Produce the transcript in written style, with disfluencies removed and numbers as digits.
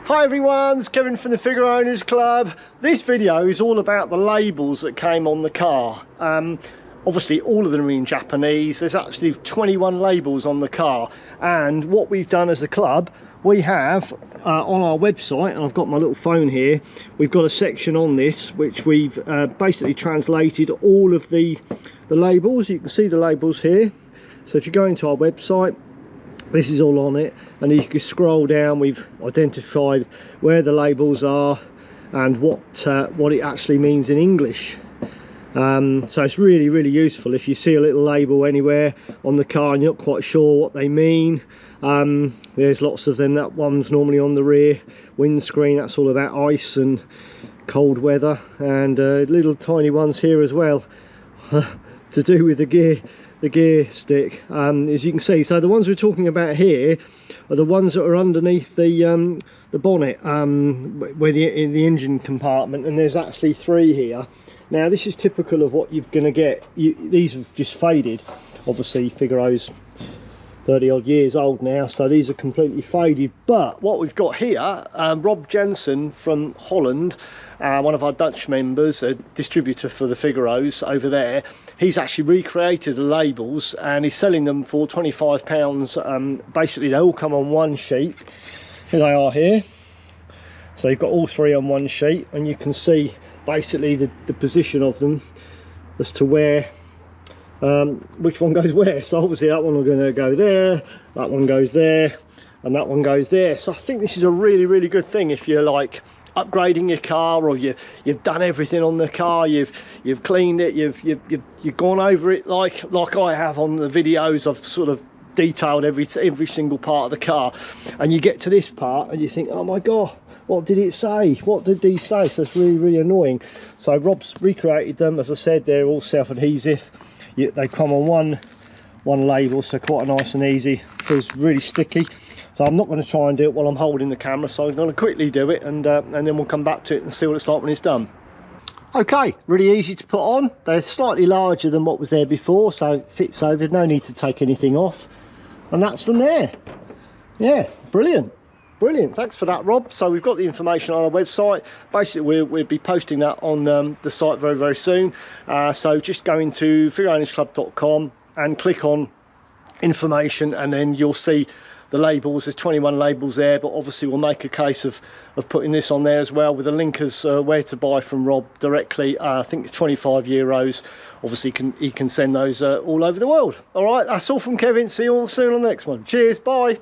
Hi everyone, it's Kevin from the Figaro Owners Club. This video is all about the labels that came on the car. Obviously all of them are in Japanese. There's actually 21 labels on the car, and what we've done as a club, we have on our website, and I've got my little phone here, we've got a section on this which we've basically translated all of the labels. You can see the labels here. So if you go into our website, this is all on it, and you can scroll down. We've identified where the labels are and what it actually means in English. So it's really useful if you see a little label anywhere on the car and you're not quite sure what they mean. There's lots of them. That one's normally on the rear windscreen. That's all about ice and cold weather, and little tiny ones here as well to do with the gear stick, as you can see. So the ones we're talking about here are the ones that are underneath the bonnet, where in the engine compartment, and there's actually 3 here. Now this is typical of what you're going to get. These have just faded. Obviously Figaro's 30 odd years old now, so these are completely faded. But what we've got here, Rob Janssen from Holland, one of our Dutch members, a distributor for the Figaros over there, he's actually recreated the labels and he's selling them for £25. Basically they all come on one sheet. Here they are here. So you've got all 3 on one sheet, and you can see basically the position of them as to where which one goes where. So obviously that one are going to go there, that one goes there, and that one goes there. So I think this is a really good thing if you're like upgrading your car, or you've done everything on the car, you've cleaned it, you've gone over it like I have on the videos. I've sort of detailed every single part of the car, and you get to this part and you think, oh my god, what did it say? What did these say? So it's really annoying. So Rob's recreated them. As I said, they're all self-adhesive. They come on one label, so quite nice and easy. Feels really sticky. So I'm not going to try and do it while I'm holding the camera, so I'm going to quickly do it, and then we'll come back to it and see what it's like when it's done. Okay, really easy to put on. They're slightly larger than what was there before, so it fits over. No need to take anything off, and that's them there. Yeah, brilliant. Thanks for that, Rob. So we've got the information on our website. Basically we'll be posting that on the site very soon. So just go into figaroownersclub.com and click on information, and then you'll see the labels. There's 21 labels there, but obviously we'll make a case of putting this on there as well, with a link as where to buy from Rob directly. I think it's €25. Obviously he can send those all over the world. All right, that's all from Kevin. See you all soon on the next one. Cheers, bye.